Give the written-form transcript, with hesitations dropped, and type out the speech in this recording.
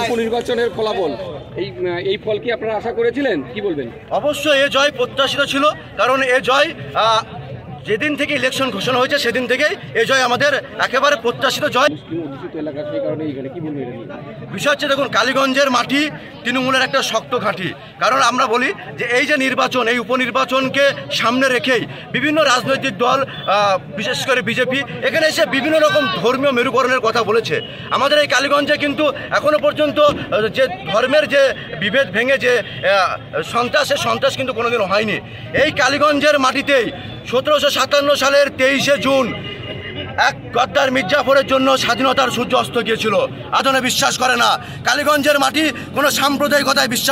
উপনির্বাচনের ফলাফল এই ফল কি আপনারা আশা করেছিলেন? কি বলবেন? অবশ্যই এ জয় প্রত্যাশিত ছিল, কারণ এ জয় যেদিন থেকে ইলেকশন ঘোষণা হয়েছে সেদিন থেকেই এ জয় আমাদের একেবারে প্রত্যাশিত জয়। বিষয় হচ্ছে, দেখুন, কালীগঞ্জের মাটি তৃণমূলের একটা শক্ত ঘাঁটি। কারণ আমরা বলি যে এই যে নির্বাচন, এই উপনির্বাচনকে সামনে রেখেই বিভিন্ন রাজনৈতিক দল, বিশেষ করে বিজেপি, এখানে এসে বিভিন্ন রকম ধর্মীয় মেরুকরণের কথা বলেছে। আমাদের এই কালীগঞ্জে কিন্তু এখনো পর্যন্ত যে ধর্মের যে বিভেদ ভেঙে যে সন্ত্রাস কিন্তু কোনোদিনও হয়নি। এই কালীগঞ্জের মাটিতেই 1757 সালের 23শে জুন এক গদ্দার মির্জাফরের জন্য স্বাধীনতার সূর্য অস্ত গিয়েছিল। আদনে বিশ্বাস করে না, কালীগঞ্জের মাটি কোনো সাম্প্রদায়িকতায় বিশ্বাস